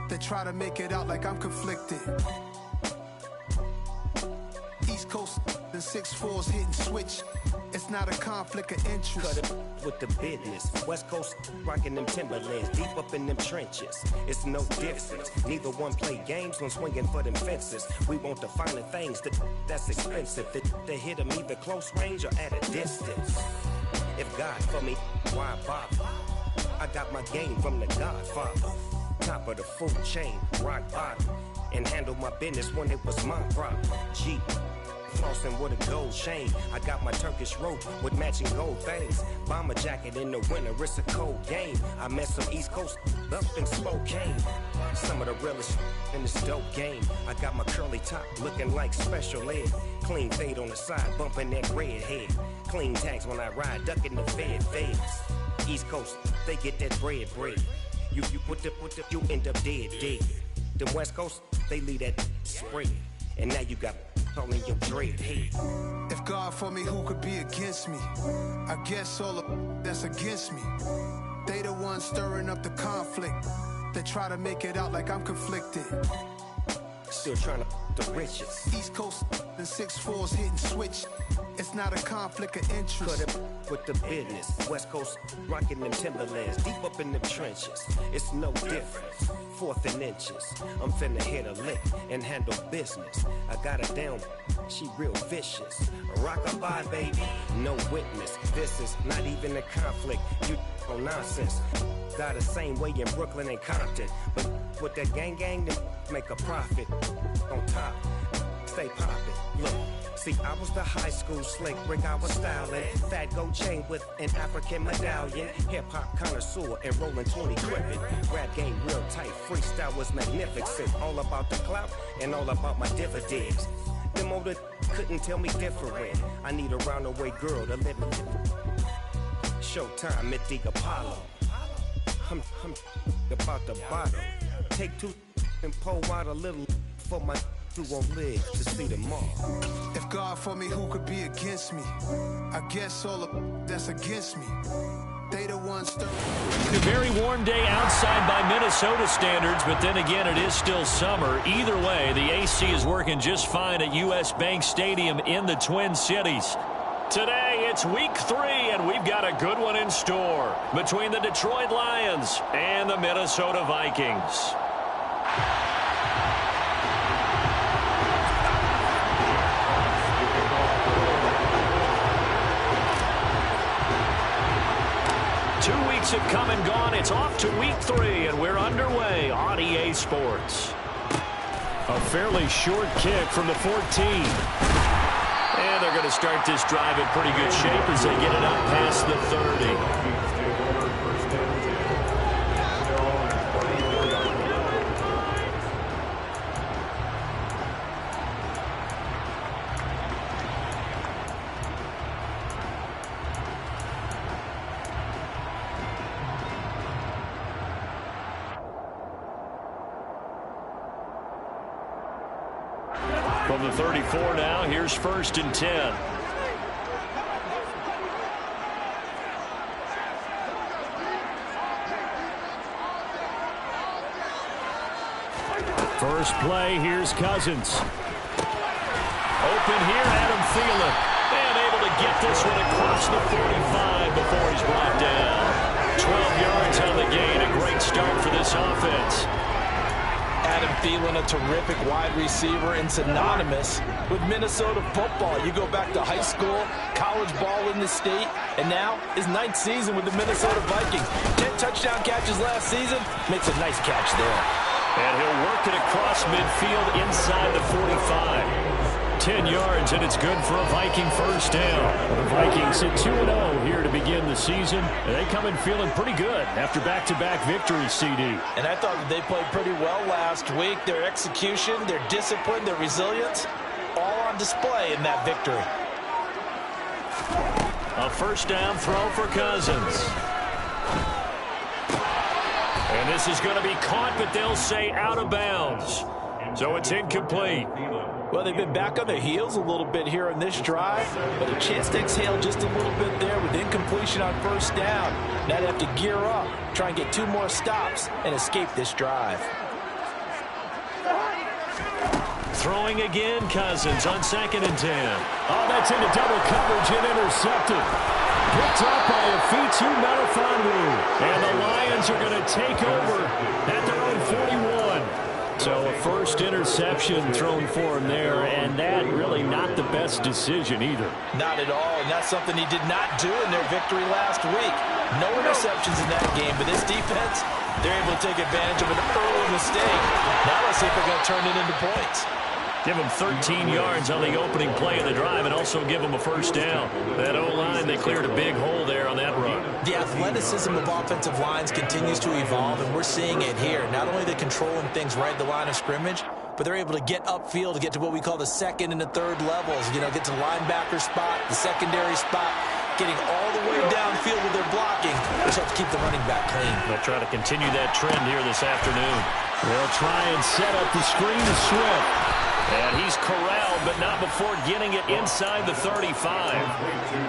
They try to make it out like I'm conflicted. East Coast and 6'4s hitting switch. It's not a conflict of interest. Cut it with the business. West Coast rocking them Timberlands, deep up in them trenches. It's no difference. Neither one play games when swinging for them fences. We want the finer things that's expensive. They hit them either close range or at a distance. If God for me, why bother? I got my game from the Godfather. Top of the food chain, rock bottom. And handle my business when it was my problem. G. Flossing with a gold chain. I got my Turkish rope with matching gold things. Bomber jacket in the winter, it's a cold game. I met some East Coast up in Spokane. Some of the realest in this dope game. I got my curly top looking like special ed. Clean fade on the side, bumping that red head. Clean tags when I ride, ducking the feds. East Coast, they get that bread. You put the, you end up dead. Them West Coast, they leave that spread. And now you got all in your dread head. If God for me, who could be against me? I guess all of that's against me. They the ones stirring up the conflict. They try to make it out like I'm conflicted. Still trying to the riches. East Coast and 6'4s hitting switch. It's not a conflict of interest. Cut it with the business. West Coast rocking them Timberlands, deep up in them trenches. It's no difference. 4th and inches. I'm finna hit a lick and handle business. I got her down, she real vicious. Rock-a-bye, baby, no witness. This is not even a conflict. You on nonsense. Got the same way in Brooklyn and Compton. But with that gang, then make a profit. On top, stay poppin'. Look. See, I was the high school slick Rick, I was styling. Fat gold chain with an African medallion. Hip-hop connoisseur and rolling 20 crippin'. Rap game real tight, freestyle was magnificent. All about the clout and all about my dividends. Them older couldn't tell me different. I need a roundaway girl to live in. Showtime at the Apollo. I'm about the bottle. Take 2 and pour out a little for my who won't live to see tomorrow. If God for me, who could be against me? I guess all of that's against me. They the ones stirring. A very warm day outside by Minnesota standards, but then again, it is still summer. Either way, the AC is working just fine at US Bank Stadium in the Twin Cities. Today, it's week 3, and we've got a good one in store between the Detroit Lions and the Minnesota Vikings. 2 weeks have come and gone. It's off to week 3, and we're underway on EA Sports. A fairly short kick from the 14. And they're going to start this drive in pretty good shape as they get it up past the 30. From the 34 now, here's 1st and 10. First play, here's Cousins. Open here, Adam Thielen. And able to get this one across the 45 before he's brought down. 12 yards on the gain, a great start for this offense. Adam Thielen, a terrific wide receiver and synonymous with Minnesota football. You go back to high school, college ball in the state, and now his 9th season with the Minnesota Vikings. 10 touchdown catches last season, makes a nice catch there. And he'll work it across midfield inside the 45. 10 yards, and it's good for a Viking first down. The Vikings at 2-0 here to begin the season. And they come in feeling pretty good after back-to-back victories, CD. And I thought that they played pretty well last week. Their execution, their discipline, their resilience, all on display in that victory. A first down throw for Cousins. And this is going to be caught, but they'll say out of bounds. So it's incomplete. Well, they've been back on their heels a little bit here on this drive, but a chance to exhale just a little bit there with incompletion on first down. Now they have to gear up, try and get 2 more stops, and escape this drive. Throwing again, Cousins on 2nd and 10. Oh, that's into double coverage and intercepted. Picked up by a Fitu Melifonwu. And the Lions are going to take over at their own 41. So a first interception thrown for him there, and that really not the best decision either. Not at all, and that's something he did not do in their victory last week. No interceptions in that game, but this defense, they're able to take advantage of an early mistake. Now let's see if they're going to turn it into points. Give him 13 yards on the opening play of the drive and also give him a first down. That O-line, they cleared a big hole there on that run. The athleticism of offensive lines continues to evolve, and we're seeing it here. Not only are they controlling things right at the line of scrimmage, but they're able to get upfield to get to what we call the second and the third levels. You know, get to the linebacker spot, the secondary spot, getting all the way downfield with their blocking, which helps keep the running back clean. They'll try to continue that trend here this afternoon. They'll try and set up the screen to Swift. And he's corralled, but not before getting it inside the 35.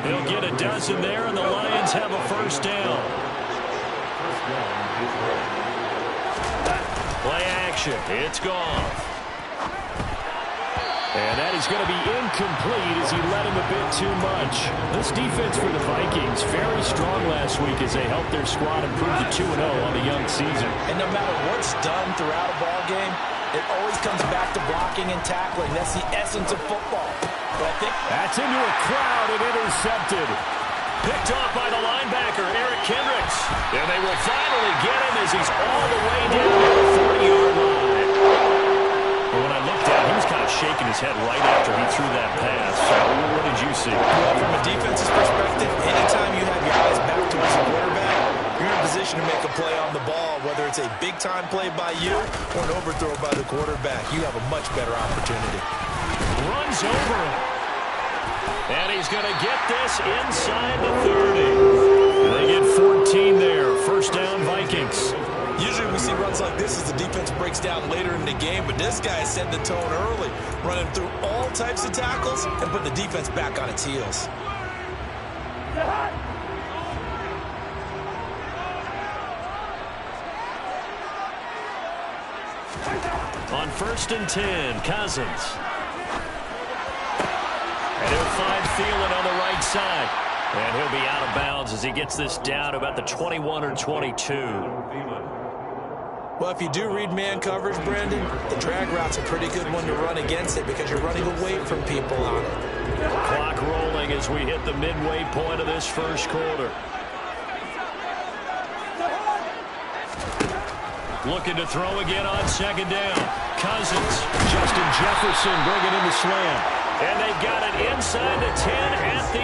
He'll get a dozen there, and the Lions have a first down. Play action. It's gone. And that is going to be incomplete as he led him a bit too much. This defense for the Vikings, very strong last week as they helped their squad improve to 2-0 on the young season. And no matter what's done throughout a ball game, it always comes back to blocking and tackling. That's the essence of football. But I think that's into a crowd and intercepted. Picked off by the linebacker, Eric Kendricks. And they will finally get him as he's all the way down to the 40-yard line. But when I looked at him, he was kind of shaking his head right after he threw that pass. So what did you see? Well, from a defense's perspective, anytime you have your eyes back towards the quarterback, you're in a position to make a play on the ball, whether it's a big-time play by you or an overthrow by the quarterback. You have a much better opportunity. Runs over him. And he's going to get this inside the 30. They get 14 there. First down, Vikings. Usually we see runs like this as the defense breaks down later in the game, but this guy set the tone early, running through all types of tackles and put the defense back on its heels. On 1st and 10, Cousins. And he'll find Thielen on the right side. And he'll be out of bounds as he gets this down about the 21 or 22. Well, if you do read man coverage, Brandon, the drag route's a pretty good one to run against it because you're running away from people on it. Clock rolling as we hit the midway point of this first quarter. Looking to throw again on 2nd down. Cousins, Justin Jefferson bringing in the slam. And they've got it inside the 10 at the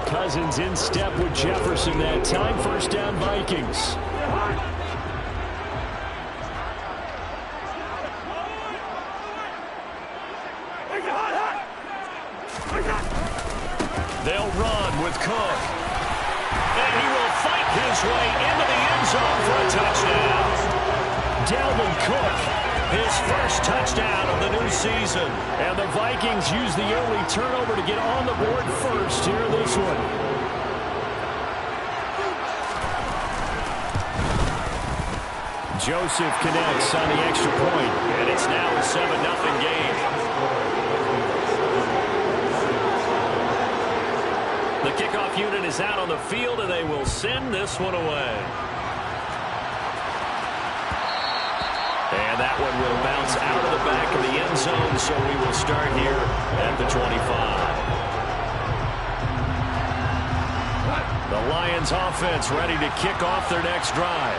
8. Cousins in step with Jefferson that time. First down, Vikings. They'll run with Cook. And he will fight his way into the end zone for a touchdown. Dalvin Cook, his first touchdown of the new season. And the Vikings use the early turnover to get on the board first here this one. Joseph connects on the extra point, and it's now a 7-0 game. The kickoff unit is out on the field, and they will send this one away. And that one will bounce out of the back of the end zone, so we will start here at the 25. The Lions offense ready to kick off their next drive.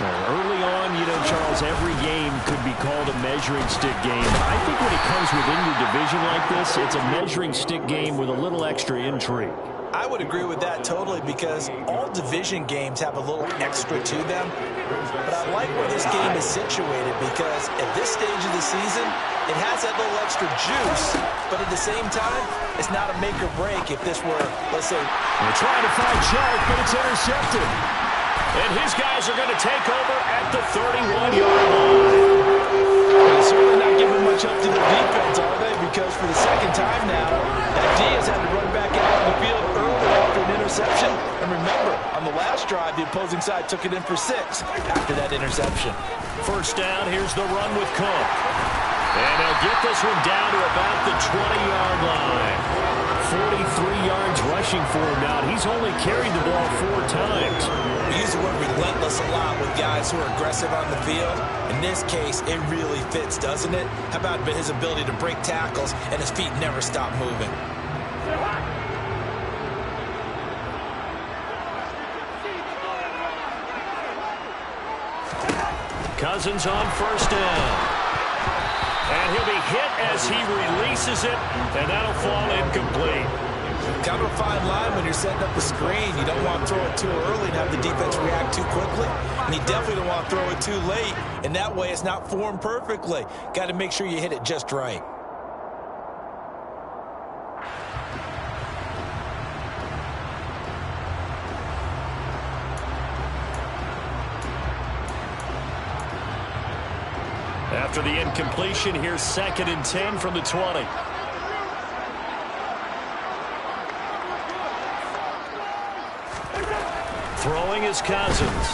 Early on, you know, Charles, every game could be called a measuring stick game. I think when it comes within your division like this, it's a measuring stick game with a little extra intrigue. I would agree with that totally because all division games have a little extra to them. But I like where this game is situated because at this stage of the season, it has that little extra juice. But at the same time, it's not a make or break if this were, let's say, they're trying to find Chark, but it's intercepted. And his guys are going to take over at the 31-yard line. They're certainly not giving much up to their defense, are they? Because for the second time now, that D has had to run back out on the field early after an interception. And remember, on the last drive, the opposing side took it in for 6 after that interception. First down, here's the run with Cook. And they'll get this one down to about the 20-yard line. 43 yards rushing for him now. He's only carried the ball 4 times. We use the word relentless a lot with guys who are aggressive on the field. In this case, it really fits, doesn't it? How about his ability to break tackles and his feet never stop moving? Cousins on first down. And he'll be hit as he releases it, and that'll fall incomplete. Kind of a fine line when you're setting up a screen. You don't want to throw it too early and have the defense react too quickly. And you definitely don't want to throw it too late. And that way it's not formed perfectly. Got to make sure you hit it just right. After the incompletion, here's 2nd and 10 from the 20. Throwing is Cousins.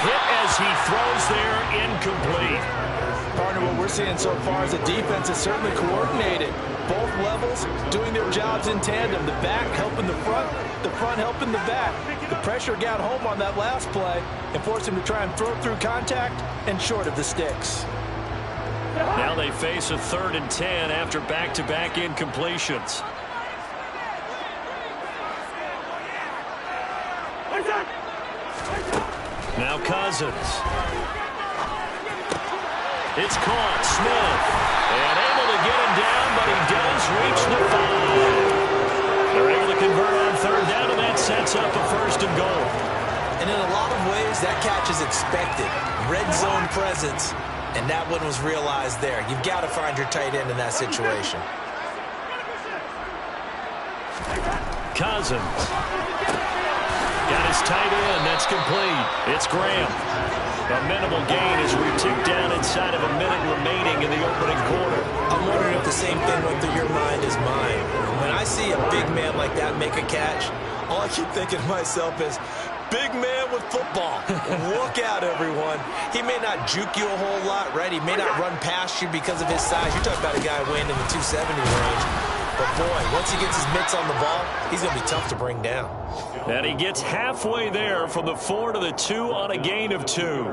Hit as he throws there, incomplete. Partner, what we're seeing so far is the defense is certainly coordinated. Both levels doing their jobs in tandem. The back helping the front helping the back. The pressure got home on that last play and forced him to try and throw through contact and short of the sticks. Now they face a 3rd and 10 after back-to-back incompletions. Now Cousins. It's caught. Smith. And able to get him down, but he does reach the 5. They're able to convert on 3rd down, and that sets up a 1st and goal. And in a lot of ways, that catch is expected. Red zone presence, and that one was realized there. You've got to find your tight end in that situation. Cousins. Got his tight end. That's complete. It's Graham. A minimal gain as we tick down inside of a minute remaining in the opening quarter. I'm wondering if the same thing went through your mind as mine. When I see a big man like that make a catch, all I keep thinking to myself is, big man with football. Look out, everyone. He may not juke you a whole lot, right? He may not run past you because of his size. You're talking about a guy weighing in the 270 range. But, boy, once he gets his mitts on the ball, he's going to be tough to bring down. And he gets halfway there from the 4 to the 2 on a gain of 2.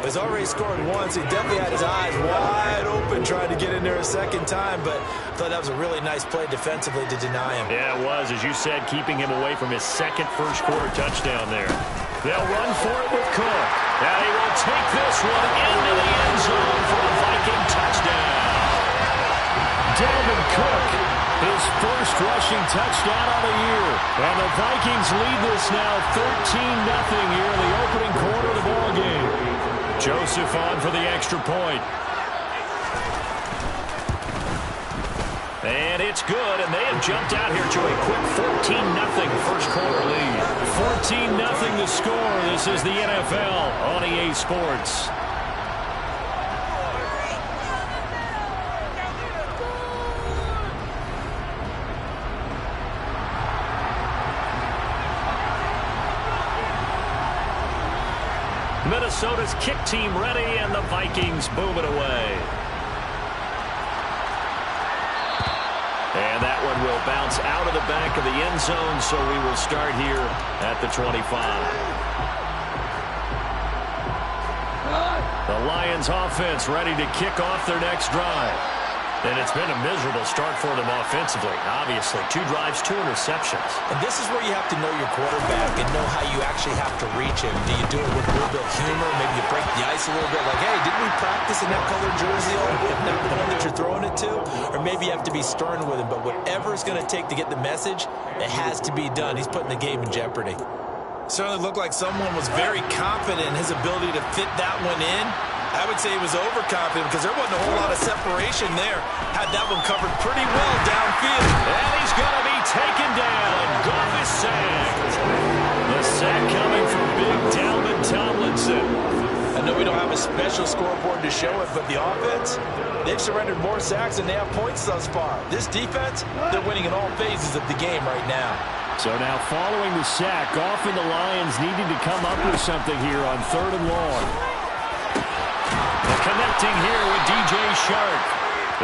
He's already scored once. He definitely had his eyes wide open trying to get in there a second time, but I thought that was a really nice play defensively to deny him. Yeah, it was, as you said, keeping him away from his second first-quarter touchdown there. They'll run for it with Cook. Now he will take this one into the end zone for a Viking touchdown. Dalvin Cook, his first rushing touchdown of the year. And the Vikings lead this now 13-0 here in the opening quarter of the ballgame. Joseph on for the extra point. And it's good, and they have jumped out here to a quick 14-0 first quarter lead. 14-0 the score. This is the NFL on EA Sports. Minnesota's kick team ready, and the Vikings move it away. And that one will bounce out of the back of the end zone, so we will start here at the 25. The Lions offense ready to kick off their next drive. And it's been a miserable start for them offensively. Obviously, 2 drives, 2 interceptions. And this is where you have to know your quarterback and know how you actually have to reach him. Do you do it with a little bit of humor? Maybe you break the ice a little bit. Like, hey, didn't we practice in that colored jersey all week? Not the one that you're throwing it to? Or maybe you have to be stern with him. But whatever it's going to take to get the message, it has to be done. He's putting the game in jeopardy. Certainly looked like someone was very confident in his ability to fit that one in. I would say he was overconfident because there wasn't a whole lot of separation there. Had that one covered pretty well downfield. And he's going to be taken down. Goff is sacked. The sack coming from big Dalvin Tomlinson. I know we don't have a special scoreboard to show it, but the offense, they've surrendered more sacks than they have points thus far. This defense, they're winning in all phases of the game right now. So now following the sack, Goff and the Lions needing to come up with something here on 3rd and long. The connection Punting here with DJ Shark.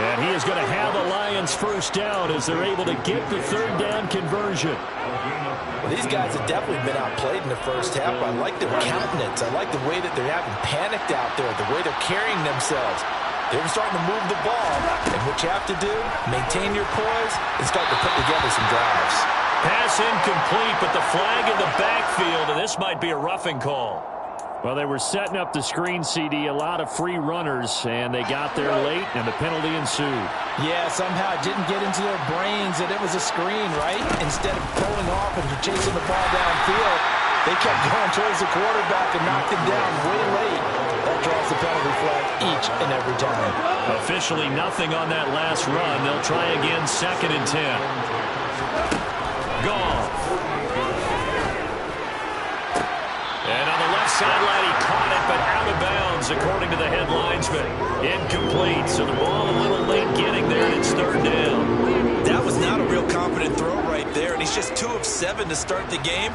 And he is going to have the Lions first down as they're able to get the third down conversion. Well, these guys have definitely been outplayed in the first half. I like their countenance. I like the way that they're having panicked out there, the way they're carrying themselves. They're starting to move the ball, and what you have to do, maintain your poise and start to put together some drives. Pass incomplete, but the flag in the backfield, and this might be a roughing call. Well, they were setting up the screen, CD, a lot of free runners, and they got there late, and the penalty ensued. Yeah, somehow it didn't get into their brains that it was a screen, right? Instead of pulling off and chasing the ball downfield, they kept going towards the quarterback and knocked him down way late. That draws the penalty flag each and every time. Officially nothing on that last run. They'll try again, 2nd and 10. Gone. And on the left sideline, he caught it, but out of bounds, according to the head linesman. Incomplete, so the ball a little late getting there, and it's 3rd down. That was not a real confident throw right there, and he's just 2 of 7 to start the game.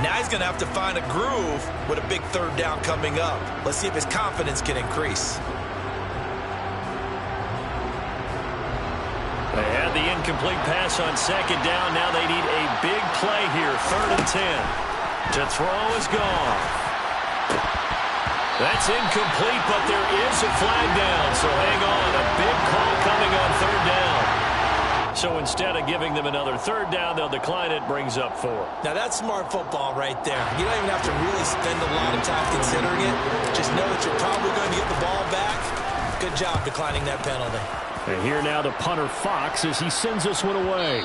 Now he's going to have to find a groove with a big 3rd down coming up. Let's see if his confidence can increase. They had the incomplete pass on 2nd down. Now they need a big play here, 3rd and 10. To throw is gone. That's incomplete, but there is a flag down, so hang on. A big call coming on 3rd down. So instead of giving them another 3rd down, they'll decline it, brings up 4. Now that's smart football right there. You don't even have to really spend a lot of time considering it. Just know that you're probably going to get the ball back. Good job declining that penalty. And here now the punter Fox as he sends this one away.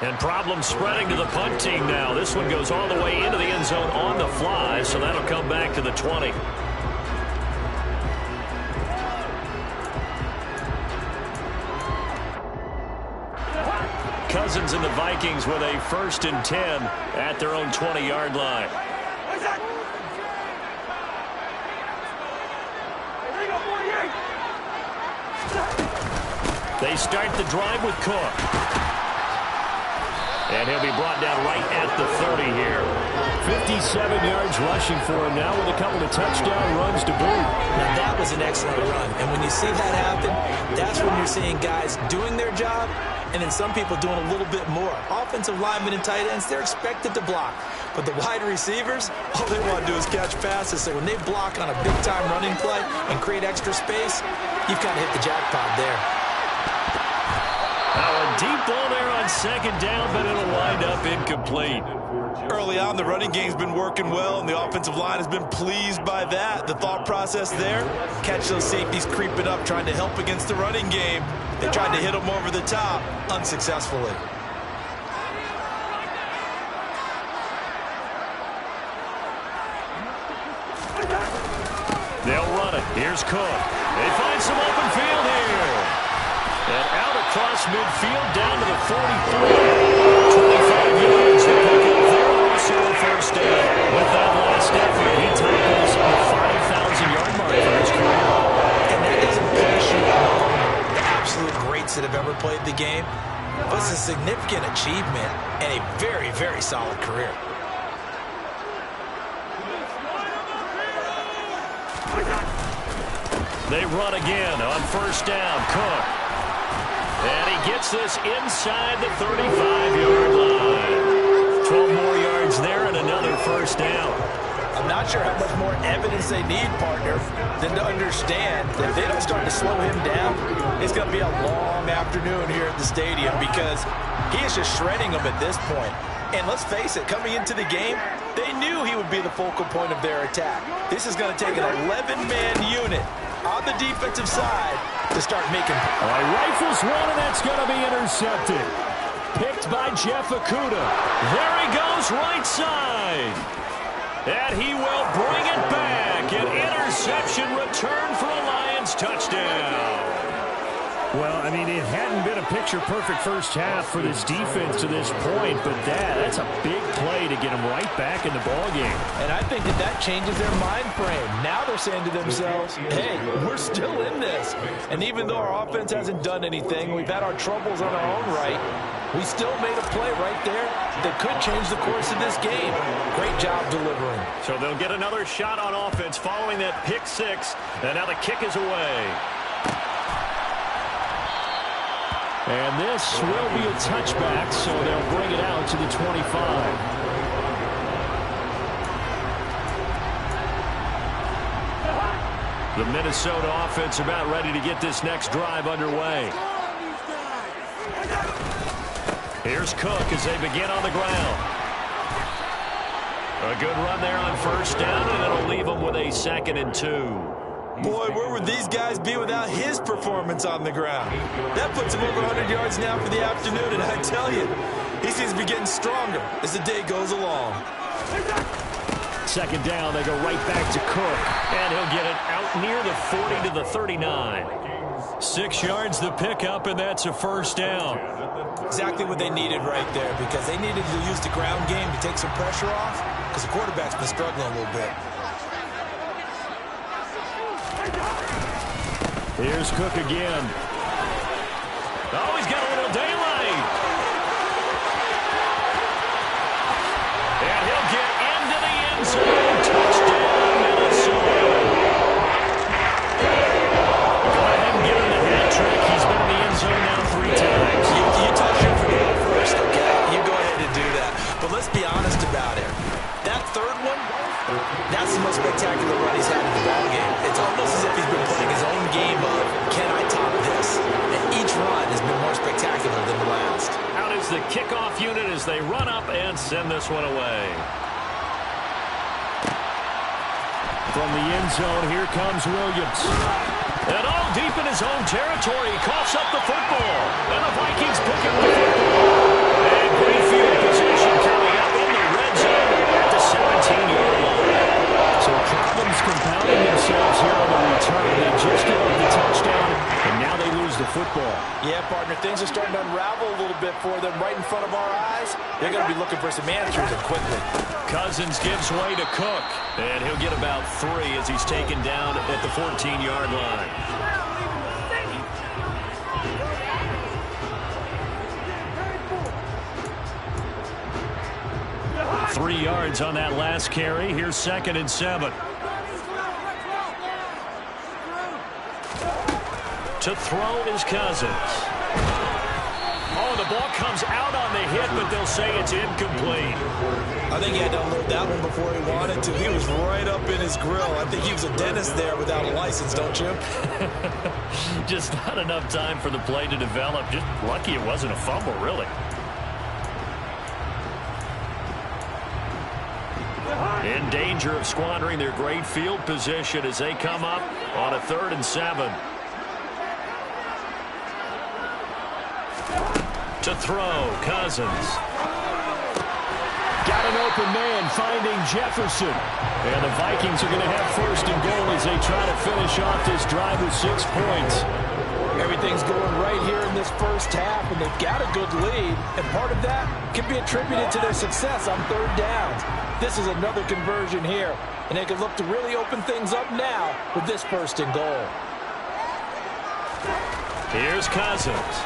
And problems spreading to the punt team now. This one goes all the way into the end zone on the fly, so that'll come back to the 20. Cousins and the Vikings with a 1st and 10 at their own 20-yard line. They start the drive with Cook. And he'll be brought down right at the 30 here. 57 yards rushing for him now with a couple of touchdown runs to boot. Now that was an excellent run. And when you see that happen, that's when you're seeing guys doing their job and then some people doing a little bit more. Offensive linemen and tight ends, they're expected to block. But the wide receivers, all they want to do is catch passes. So when they block on a big-time running play and create extra space, you've kind of hit the jackpot there. Now a deep ball there on 2nd down, but it'll wind up incomplete. Early on, the running game's been working well, and the offensive line has been pleased by that. The thought process there, catch those safeties creeping up, trying to help against the running game. They tried to hit them over the top, unsuccessfully. They'll run it. Here's Cook. They find some open field here. And out across midfield, down to the 43. 25 yards to pick up there. Also a 1st down. With that last effort, he tackles a 5,000-yard mark for his career. And that doesn't finish you among the absolute greats that have ever played the game. But it's a significant achievement and a very, very solid career. They run again on 1st down. Cook. And he gets this inside the 35-yard line. 12 more yards there and another 1st down. I'm not sure how much more evidence they need, partner, than to understand that if they don't start to slow him down, it's going to be a long afternoon here at the stadium because he is just shredding them at this point. And let's face it, coming into the game, they knew he would be the focal point of their attack. This is going to take an 11-man unit on the defensive side to start making. All right, rifles one, and that's going to be intercepted. Picked by Jeff Okudah. There he goes, right side. And he will bring it back. An interception return for a Lions touchdown. Well, I mean, it hadn't been a picture-perfect first half for this defense to this point, but that's a big play to get them right back in the ballgame. And I think that changes their mind frame. Now they're saying to themselves, hey, we're still in this. And even though our offense hasn't done anything, we've had our troubles on our own right, We still made a play right there that could change the course of this game. Great job delivering. So they'll get another shot on offense following that pick six. And now the kick is away. And this will be a touchback, so they'll bring it out to the 25. The Minnesota offense about ready to get this next drive underway. Here's Cook as they begin on the ground. A good run there on first down, and it'll leave them with a 2nd and 2. Boy, where would these guys be without his performance on the ground? That puts him over 100 yards now for the afternoon, and I tell you, he seems to be getting stronger as the day goes along. 2nd down, they go right back to Cook. And he'll get it out near the 40 to the 39. 6 yards the pickup, and that's a first down. Exactly what they needed right there, because they needed to use the ground game to take some pressure off, because the quarterback's been struggling a little bit. Here's Cook again. Oh, he's got a little daylight. And he'll get into the end zone. Touchdown, Minnesota. Go ahead and give him the hat trick. He's been in the end zone now 3 times. You touch him for the first, okay? You go ahead and do that. But let's be honest about it. That third one, that's the most spectacular run he's had in the ballgame. It's almost as if he's been playing his own game of, can I top this? And each run has been more spectacular than the last. Out is the kickoff unit as they run up and send this one away. From the end zone, here comes Williams. And all deep in his own territory, coughs up the football. And the Vikings pick up the football. And great field position coming up in the red zone at the 17-yard line. So problems compounding themselves here on the return. They just gave up the touchdown, and now they lose the football. Yeah, partner, things are starting to unravel a little bit for them right in front of our eyes. They're going to be looking for some answers and quickly. Cousins gives way to Cook, and he'll get about 3 as he's taken down at the 14-yard line. Three yards on that last carry. Here's 2nd and 7. To throw is Cousins. Oh, the ball comes out on the hit, but they'll say it's incomplete. I think he had to unload that one before he wanted to. He was right up in his grill. I think he was a dentist there without a license, don't you? Just not enough time for the play to develop. Just lucky it wasn't a fumble, really. In danger of squandering their great field position as they come up on a 3rd and 7. To throw, Cousins. Got an open man finding Jefferson. And the Vikings are going to have 1st and goal as they try to finish off this drive with 6 points. Everything's going right here in this first half, and they've got a good lead. And part of that can be attributed to their success on 3rd downs. This is another conversion here, and they can look to really open things up now with this 1st and goal. Here's Cousins.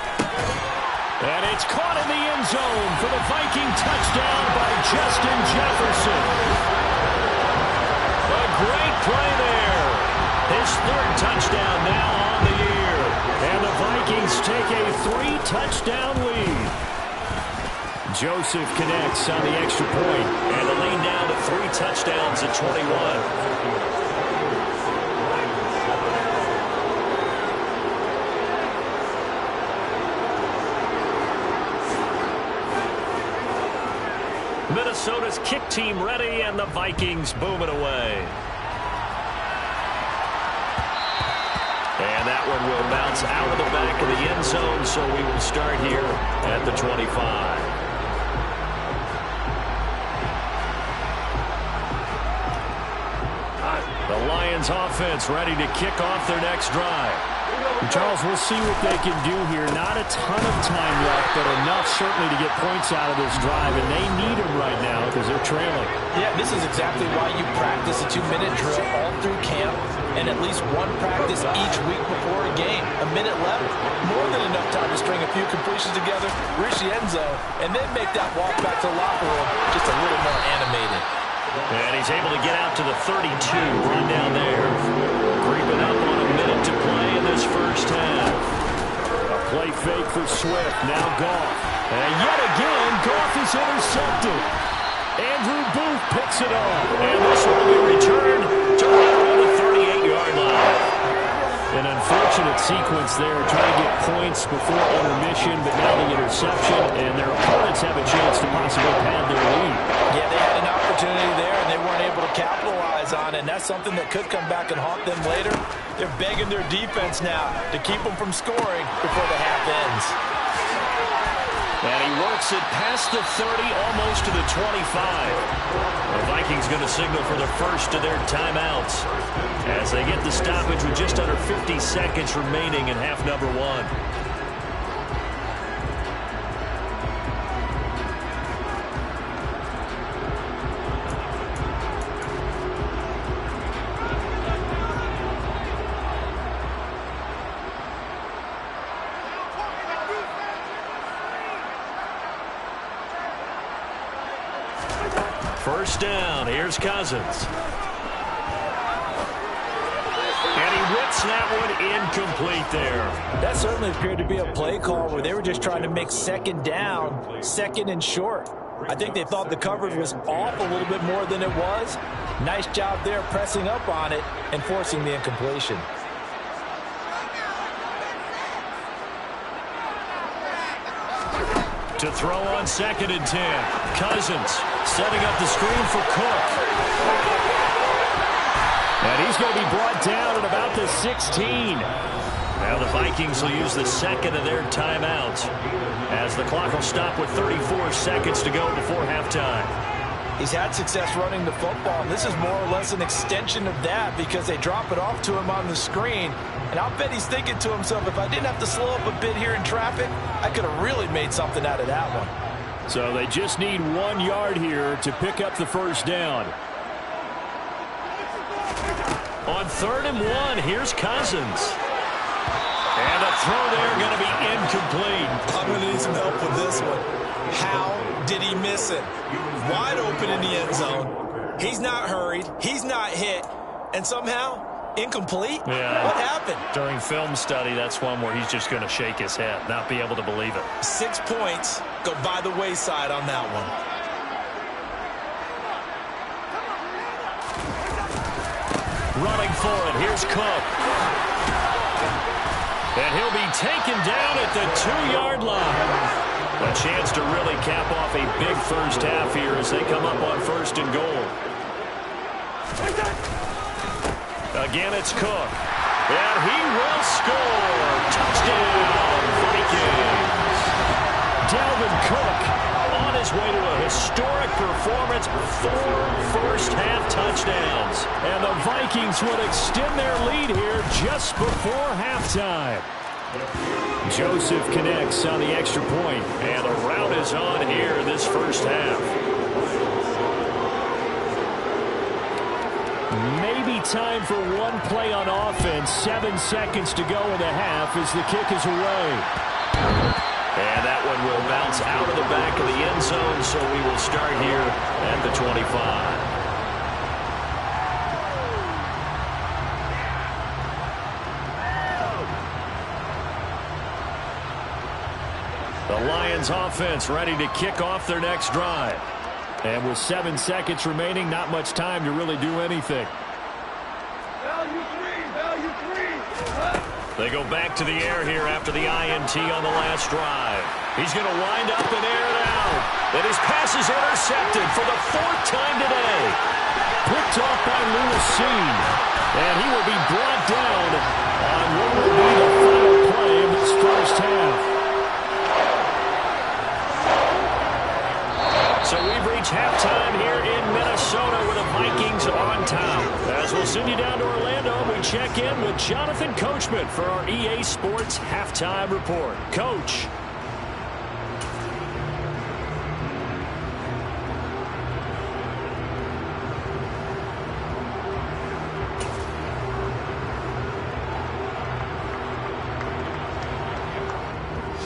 And it's caught in the end zone for the Viking touchdown by Justin Jefferson. A great play there. His 3rd touchdown now on the year. And the Vikings take a 3-touchdown lead. Joseph connects on the extra point. And the lead down to 3 touchdowns at 21. Minnesota's kick team ready, and the Vikings boom it away. And that one will bounce out of the back of the end zone, so we will start here at the 25. The Lions offense ready to kick off their next drive. Charles, we'll see what they can do here. Not a ton of time left, but enough certainly to get points out of this drive, and they need them right now because they're trailing. Yeah, this is exactly why you practice a 2-minute drill all through camp, and and at least one practice each week before a game. A minute left, more than enough time to string a few completions together, reach the end zone, and then make that walk back to the locker room just a little more animated. And he's able to get out to the 32, run down there. Creeping up on a minute to play in this first half. A play fake for Swift, now Goff. And yet again, Goff is intercepted. Andrew Booth picks it off. And this will be returned to right around the 38-yard line. An unfortunate sequence there, trying to get points before intermission, but now the interception, and their opponents have a chance to possibly pad their lead. Yeah, they had an opportunity there, and they weren't able to capitalize on it, and that's something that could come back and haunt them later. They're begging their defense now to keep them from scoring before the half ends. And he works it past the 30, almost to the 25. The Vikings going to signal for the first of their timeouts as they get the stoppage with just under 50 seconds remaining in half number one. First down, here's Cousins. And he rips that one incomplete there. That certainly appeared to be a play call where they were just trying to make second down, second and short. I think they thought the coverage was off a little bit more than it was. Nice job there pressing up on it and forcing the incompletion. To throw on 2nd and 10. Cousins setting up the screen for Cook. And he's going to be brought down at about the 16. Now the Vikings will use the second of their timeouts as the clock will stop with 34 seconds to go before halftime. He's had success running the football, and this is more or less an extension of that because they drop it off to him on the screen. And I'll bet he's thinking to himself, if I didn't have to slow up a bit here in traffic, I could have really made something out of that one. So they just need 1 yard here to pick up the first down. On 3rd and 1, here's Cousins. And a throw there going to be incomplete. I'm going to need some help with this one. How did he miss it? Wide open in the end zone. He's not hurried. He's not hit. And somehow, incomplete? Yeah. What happened? During film study, that's one where he's just going to shake his head, not be able to believe it. 6 points go by the wayside on that one. Running for it, here's Cook. And he'll be taken down at the 2-yard line. A chance to really cap off a big first half here as they come up on 1st and goal. Again, it's Cook. And he will score. Touchdown, Vikings. Dalvin Cook on his way to a historic performance, 4 first-half touchdowns. And the Vikings would extend their lead here just before halftime. Joseph connects on the extra point. And the rout is on here in this first half. Maybe time for one play on offense. 7 seconds to go in the half as the kick is away. And that one will bounce out of the back of the end zone, so we will start here at the 25. The Lions offense ready to kick off their next drive. And with 7 seconds remaining, not much time to really do anything. They go back to the air here after the INT on the last drive. He's going to wind up and air it out. And his pass is intercepted for the 4th time today. Picked off by Lewis Seen. And he will be brought down on what will be the final play of this first half. So we've reached halftime here in Minnesota with the Vikings on top. As we'll send you down to Orlando, we check in with Jonathan Coachman for our EA Sports Halftime Report. Coach.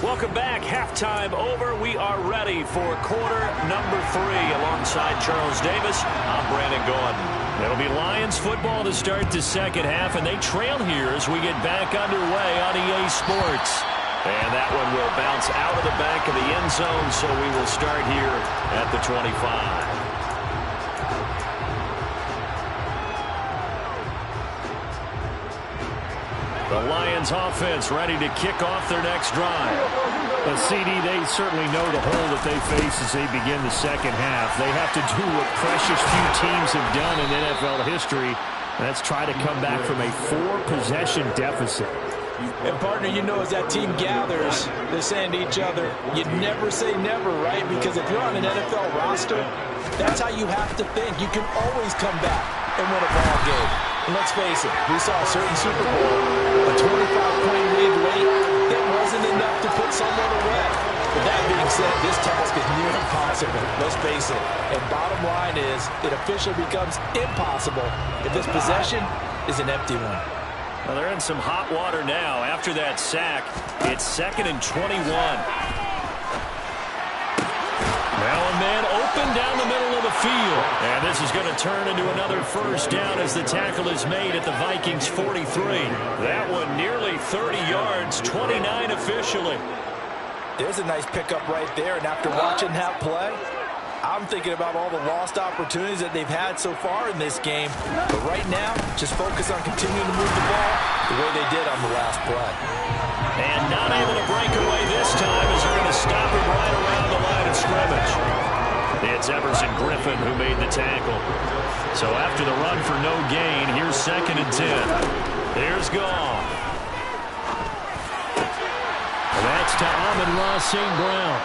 Welcome back. Halftime over. We are ready for quarter number 3. Alongside Charles Davis, I'm Brandon Gaudin. It'll be Lions football to start the second half, and they trail here as we get back underway on EA Sports. And that one will bounce out of the back of the end zone, so we will start here at the 25. The Lions offense ready to kick off their next drive. But CD, they certainly know the hole that they face as they begin the second half. They have to do what precious few teams have done in NFL history. That's try to come back from a 4-possession deficit. And partner, you know, as that team gathers, they're saying to each other, you never say never, right? Because if you're on an NFL roster, that's how you have to think. You can always come back and win a ball game. And let's face it, we saw a certain Super Bowl, a 25-point lead late, that wasn't enough to put someone away. But that being said, this task is near impossible. Let's face it. And bottom line is, it officially becomes impossible if this possession is an empty one. Well, they're in some hot water now. After that sack, it's 2nd and 21. Now a man open down the middle of the field. And this is going to turn into another first down as the tackle is made at the Vikings 43. That one nearly 30 yards, 29 officially. There's a nice pickup right there. And after watching that play, I'm thinking about all the lost opportunities that they've had so far in this game. But right now, just focus on continuing to move the ball the way they did on the last play. And not able to break away this time as they're going to stop him right around the line of scrimmage. It's Everson Griffin who made the tackle. So after the run for no gain, here's 2nd and 10. Here's Goff. That's to Amon-Ra St. Brown.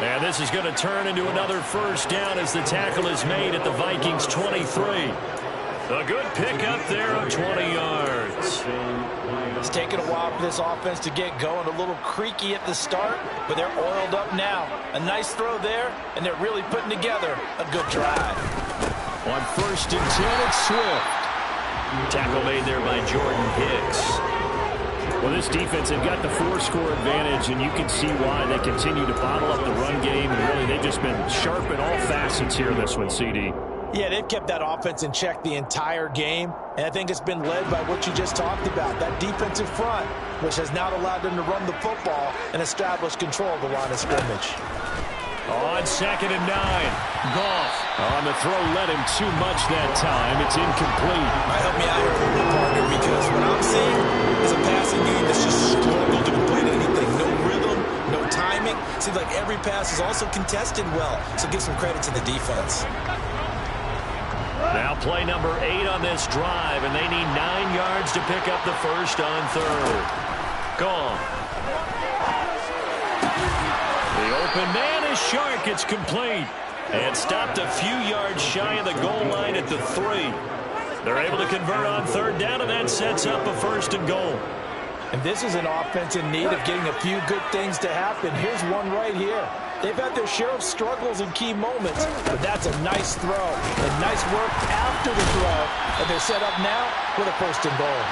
And this is going to turn into another first down as the tackle is made at the Vikings 23. A good pickup there of 20 yards. It's taken a while for this offense to get going. A little creaky at the start, but they're oiled up now. A nice throw there, and they're really putting together a good drive. On 1st and 10, it's Swift. Tackle made there by Jordan Hicks. Well, this defense, they've got the 4-score advantage, and you can see why they continue to bottle up the run game. And really, they've just been sharp in all facets here this one, CD. Yeah, they've kept that offense in check the entire game, and I think it's been led by what you just talked about, that defensive front, which has now allowed them to run the football and establish control of the line of scrimmage. On 2nd and 9, Goff on the throw, led him too much that time. It's incomplete. Might help me out here a little bit, partner, because what I'm seeing is a passing game that's just struggled to complete anything. No rhythm, no timing. Seems like every pass is also contested well, so give some credit to the defense. Now play number 8 on this drive, and they need 9 yards to pick up the first on 3rd. Goff. The open man is Shark. It's complete. And stopped a few yards shy of the goal line at the 3. They're able to convert on 3rd down, and that sets up a 1st and goal. And this is an offense in need of getting a few good things to happen. Here's one right here. They've had their share of struggles in key moments, but that's a nice throw and nice work after the throw. And they're set up now with a 1st and goal.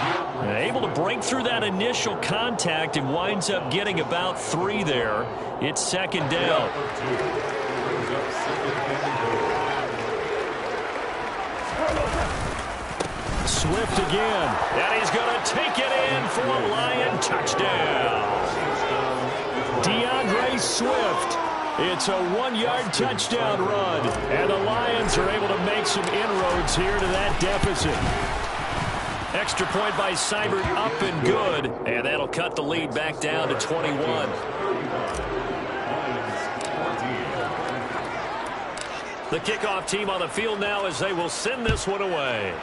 Able to break through that initial contact and winds up getting about 3 there. It's 2nd down. Swift again, and he's going to take it in for a Lion touchdown. DeAndre Swift. It's a 1-yard touchdown run, and the Lions are able to make some inroads here to that deficit. Extra point by Seibert, up and good, and that'll cut the lead back down to 21. The kickoff team on the field now as they will send this one away.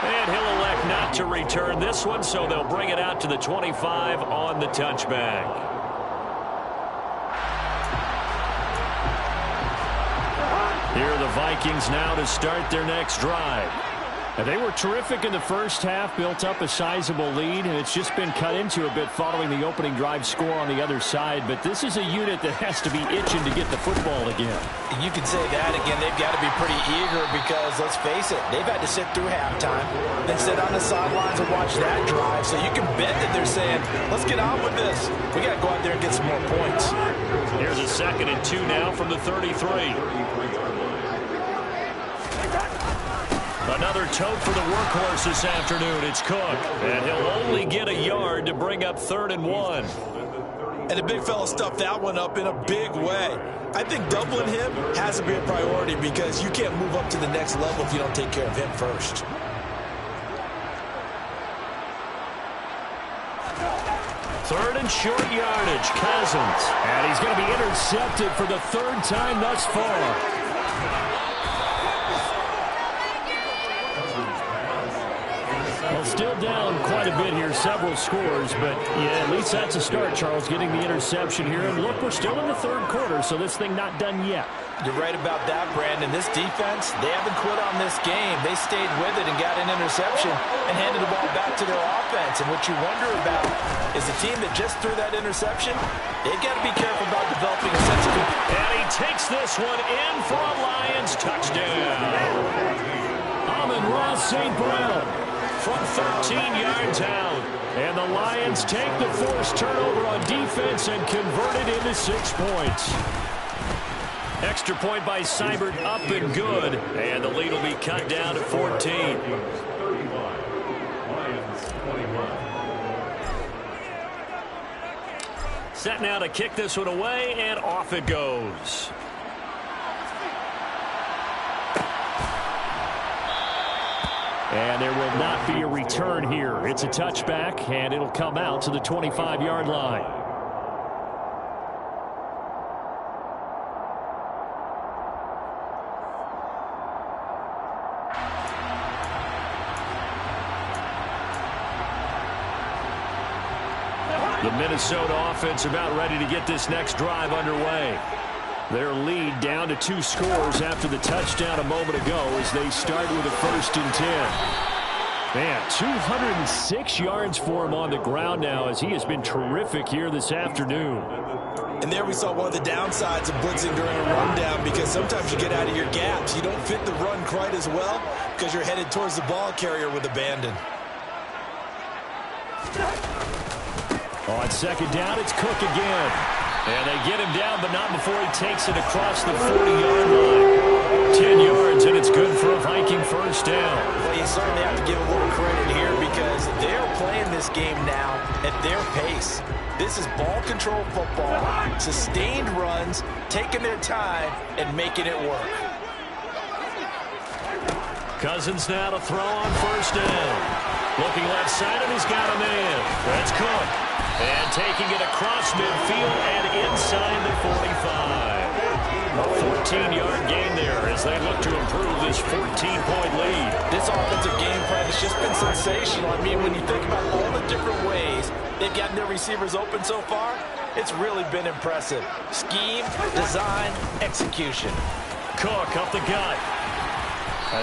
And he'll elect not to return this one, so they'll bring it out to the 25 on the touchback. Here are the Vikings now to start their next drive. And they were terrific in the first half, built up a sizable lead, and it's just been cut into a bit following the opening drive score on the other side. But this is a unit that has to be itching to get the football again. You can say that again. They've got to be pretty eager because, let's face it, they've had to sit through halftime, then sit on the sidelines and watch that drive. So you can bet that they're saying, let's get on with this. We got to go out there and get some more points. Here's a 2nd and 2 now from the 33. Another tote for the workhorse this afternoon. It's Cook. And he'll only get a yard to bring up 3rd and 1. And the big fella stuffed that one up in a big way. I think doubling him has to be a priority because you can't move up to the next level if you don't take care of him first. Third and short yardage, Cousins. And he's going to be intercepted for the 3rd time thus far. Well, still down quite a bit here, several scores, but yeah, at least that's a start, Charles, getting the interception here. And look, we're still in the 3rd quarter, so this thing not done yet. You're right about that, Brandon. This defense, they haven't quit on this game. They stayed with it and got an interception and handed the ball back to their offense. And what you wonder about is the team that just threw that interception, they've got to be careful about developing a sense of control. And he takes this one in for a Lions touchdown. Amon-Ra St. Brown from 13 yards out. And the Lions take the forced turnover on defense and convert it into 6 points. Extra point by Seibert, up and good. And the lead will be cut down to 14. Set now to kick this one away, and off it goes. And there will not be a return here. It's a touchback, and it'll come out to the 25-yard line. The Minnesota offense about ready to get this next drive underway. Their lead down to 2 scores after the touchdown a moment ago as they start with a 1st and 10. Man, 206 yards for him on the ground now as he has been terrific here this afternoon. And there we saw one of the downsides of blitzing during a rundown because sometimes you get out of your gaps. You don't fit the run quite as well because you're headed towards the ball carrier with abandon. On 2nd down, it's Cook again. And they get him down, but not before he takes it across the 40-yard line. 10 yards, and it's good for a Viking first down. Well, you certainly have to give a little credit here because they're playing this game now at their pace. This is ball control football, sustained runs, taking their time, and making it work. Cousins now to throw on 1st down. Looking left side, and he's got a man. That's Cook. And taking it across midfield and inside the 45. A 14-yard gain there as they look to improve this 14-point lead. This offensive game plan has just been sensational. I mean, when you think about all the different ways they've gotten their receivers open so far, it's really been impressive. Scheme, design, execution. Cook up the gut.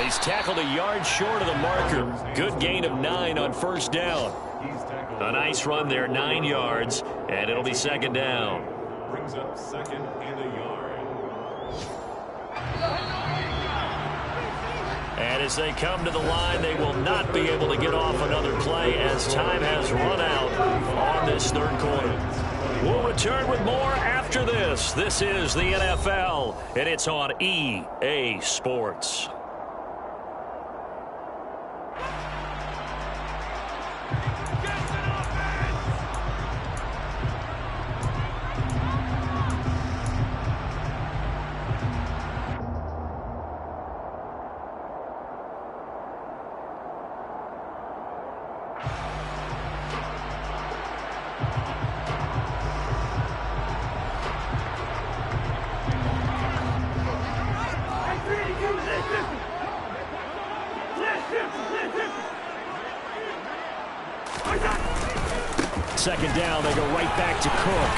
He's tackled a yard short of the marker. Good gain of 9 on 1st down. A nice run there, 9 yards, and it'll be 2nd down. Brings up 2nd and a yard. And as they come to the line, they will not be able to get off another play as time has run out on this 3rd quarter. We'll return with more after this. This is the NFL, and it's on EA Sports. Second down, they go right back to Cook.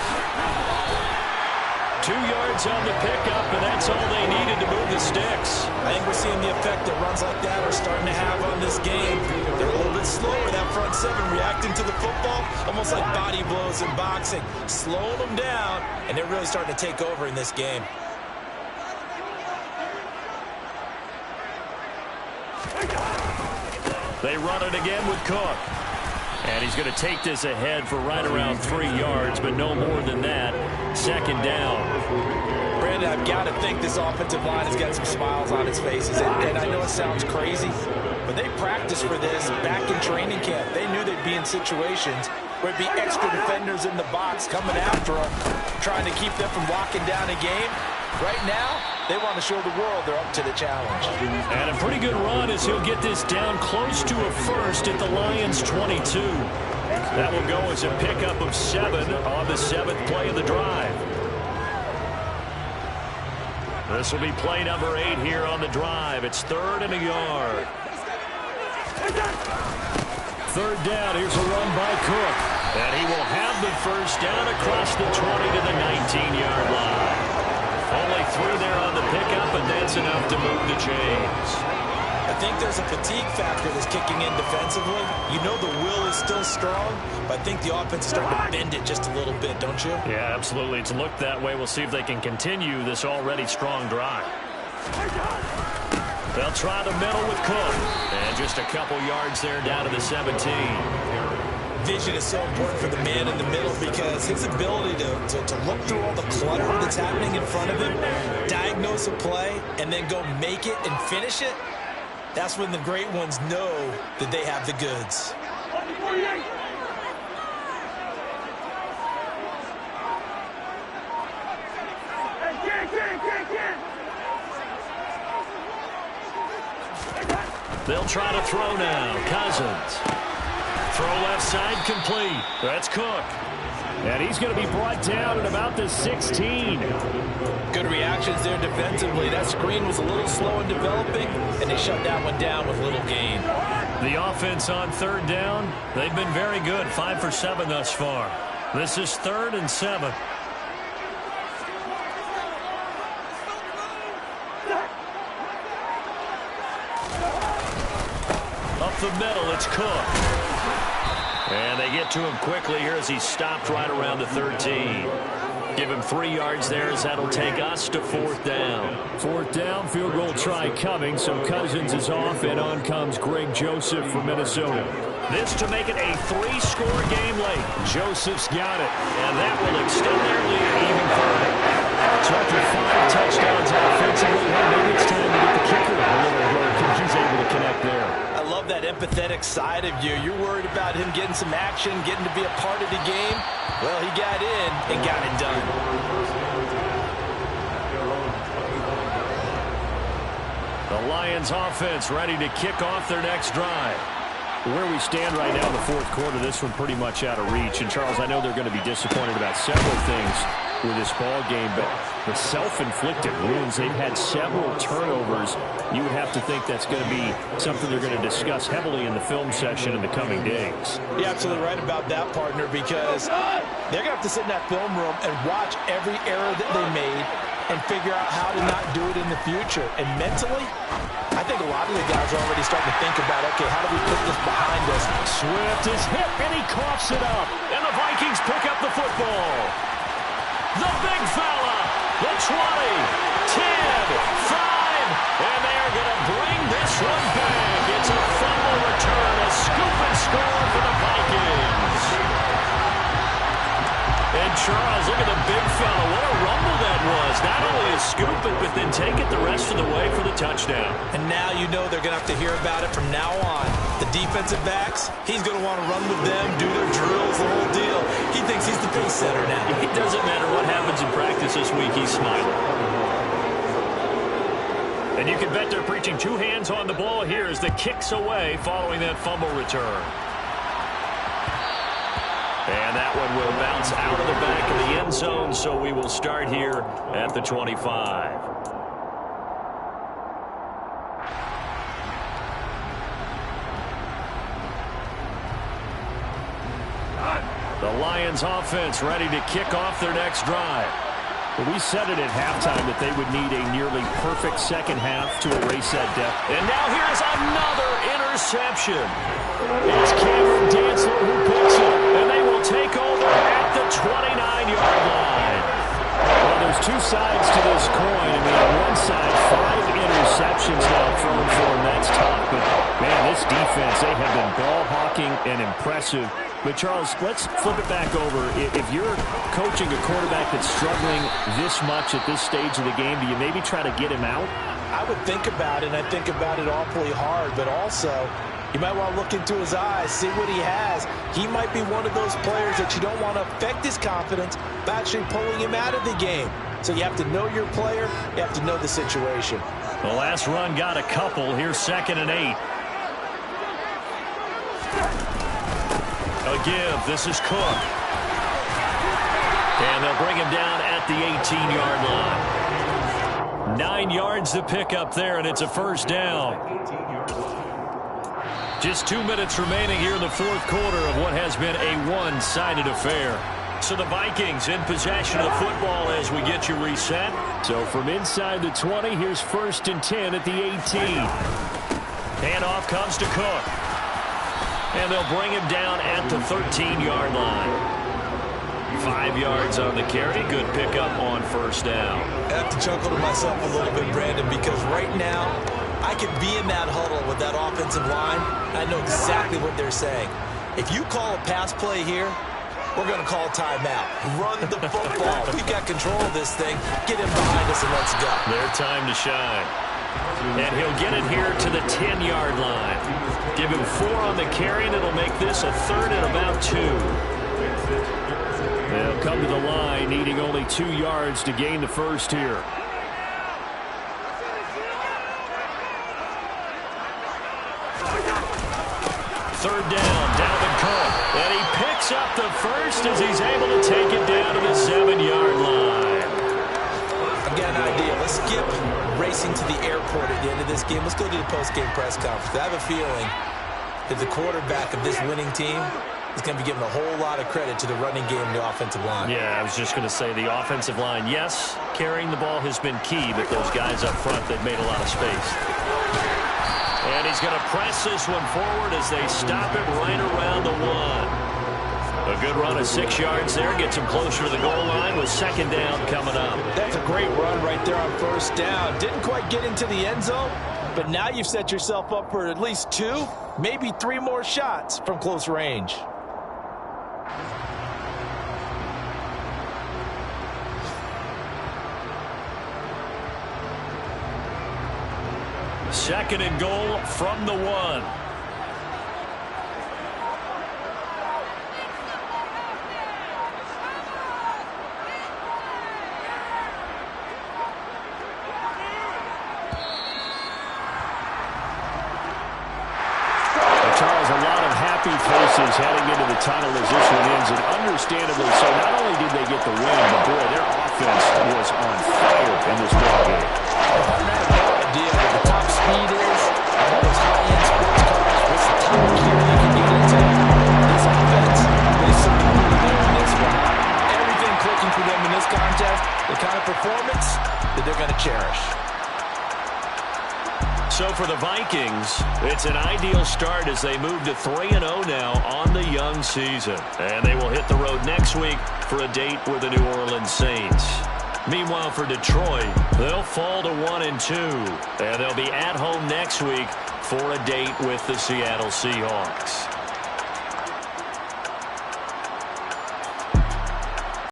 2 yards on the pickup, and that's all they needed to move the sticks. I think we're seeing the effect that runs like that are starting to have on this game. They're a little bit slower, that front seven, reacting to the football, almost like body blows in boxing, slowing them down, and they're really starting to take over in this game. They run it again with Cook. And he's going to take this ahead for right around 3 yards, but no more than that. 2nd down. Brandon, I've got to think this offensive line has got some smiles on its faces. And I know it sounds crazy, but they practiced for this back in training camp. They knew they'd be in situations where it'd be extra defenders in the box coming after them, trying to keep them from locking down a game. Right now, they want to show the world they're up to the challenge. And a pretty good run as he'll get this down close to a first at the Lions' 22. That will go as a pickup of 7 on the 7th play of the drive. This will be play number 8 here on the drive. It's 3rd and a yard. 3rd down. Here's a run by Cook. And he will have the first down across the 20 to the 19-yard line. Only 3 there on the pickup, and that's enough to move the chains. I think there's a fatigue factor that's kicking in defensively. You know the will is still strong, but I think the offense is starting to bend it just a little bit, don't you? Yeah, absolutely. It's looked that way. We'll see if they can continue this already strong drive. They'll try the middle with Cook. And just a couple yards there down to the 17. Vision is so important for the man in the middle because his ability to look through all the clutter that's happening in front of him, diagnose a play, and then go make it and finish it, that's when the great ones know that they have the goods. They'll try to throw now. Cousins. Throw left side complete. That's Cook. And he's going to be brought down at about the 16. Good reactions there defensively. That screen was a little slow in developing, and they shut that one down with little gain. The offense on 3rd down, they've been very good. 5 for 7 thus far. This is 3rd and 7. Up the middle, it's Cook. And they get to him quickly here as he stopped right around the 13. Give him 3 yards there as that'll take us to 4th down. 4th down, field goal try coming, so Cousins is off, and on comes Greg Joseph for Minnesota. This to make it a 3-score game late. Joseph's got it, and that will extend their lead even further. So after 5 touchdowns offensively, maybe it's time to get the kicker a little work, and he's able to connect there. I love that empathetic side of you. You're worried about him getting some action, getting to be a part of the game. Well, he got in and got it done. The Lions offense ready to kick off their next drive. Where we stand right now in the 4th quarter, this one pretty much out of reach. And, Charles, I know they're going to be disappointed about several things with this ball game, but the self-inflicted wounds, they've had several turnovers. You would have to think that's going to be something they're going to discuss heavily in the film session in the coming days. You're absolutely right about that, partner, because they're going to have to sit in that film room and watch every error that they made and figure out how to not do it in the future. And mentally, I think a lot of the guys are already starting to think about, okay, how do we put this behind us? Swift is hit, and he coughs it up. And the Vikings pick up the football. The big fella, the 20, 10, 5, and they are going to bring this one back. It's a fumble return, a scoop and score for the Vikings. And Charles, look at the big fella. What a rumble that was. Not only a scoop it, but then take it the rest of the way for the touchdown. And now you know they're going to have to hear about it from now on. The defensive backs, he's going to want to run with them, do their drills, the whole deal. He thinks he's the pace setter now. It doesn't matter what happens in practice this week, he's smiling. And you can bet they're preaching 2 hands on the ball here as the kick's away following that fumble return. And that one will bounce out of the back of the end zone, so we will start here at the 25. The Lions offense ready to kick off their next drive. Well, we said it at halftime that they would need a nearly perfect second half to erase that debt. And now here's another interception. It's Cameron Dantzler who picks it, and they will take over at the 29-yard line. Well, there's two sides to this coin. I mean, on one side, 5 interceptions now thrown for him. That's tough. But, man, this defense, they have been ball hawking and impressive. But, Charles, let's flip it back over. If you're coaching a quarterback that's struggling this much at this stage of the game, do you maybe try to get him out? I would think about it, and I think about it awfully hard. But also, you might want to look into his eyes, see what he has. He might be one of those players that you don't want to affect his confidence by actually pulling him out of the game. So you have to know your player. You have to know the situation. The last run got a couple. Here's 2nd and 8. A give. This is Cook. And they'll bring him down at the 18-yard line. 9 yards to pick up there, and it's a first down. Just 2 minutes remaining here in the fourth quarter of what has been a one-sided affair. So the Vikings in possession of the football as we get you reset. So from inside the 20, here's 1st and 10 at the 18. Handoff comes to Cook. And they'll bring him down at the 13-yard line. 5 yards on the carry. Good pickup on first down. I have to chuckle to myself a little bit, Brandon, because right now I could be in that huddle with that offensive line. I know exactly what they're saying. If you call a pass play here, we're going to call a timeout. Run the football. We've got control of this thing. Get him behind us and let's go. Their time to shine. And he'll get it here to the 10-yard line. Give him 4 on the carry, and it'll make this a 3rd and about 2. They'll come to the line, needing only 2 yards to gain the first here. Third down, Dalvin Cook. And he picks up the first as he's able to take it down to the 7-yard line. I've got an idea. Let's skip racing to the airport at the end of this game. Let's go to the post-game press conference. I have a feeling that the quarterback of this winning team is going to be given a whole lot of credit to the running game and the offensive line. Yeah, I was just going to say the offensive line, yes, carrying the ball has been key, but those guys up front, they've made a lot of space. And he's going to press this one forward as they stop it right around the 1. A good run of 6 yards there. Gets him closer to the goal line with 2nd down coming up. That's a great run right there on first down. Didn't quite get into the end zone, but now you've set yourself up for at least 2, maybe 3 more shots from close range. Second and goal from the 1. Charles, a lot of happy faces heading into the tunnel as this one ends, and understandably so. Not only did they get the win, but boy, their offense was on fire in this ball game. I have no idea what the top speed is, all those high-end sports cars, what's the top gear you can get into. This offense is certainly there in this one. Everything clicking for them in this contest, the kind of performance that they're going to cherish. So for the Vikings, it's an ideal start as they move to 3-0 now on the young season. And they will hit the road next week for a date with the New Orleans Saints. Meanwhile, for Detroit, they'll fall to 1-2. And they'll be at home next week for a date with the Seattle Seahawks.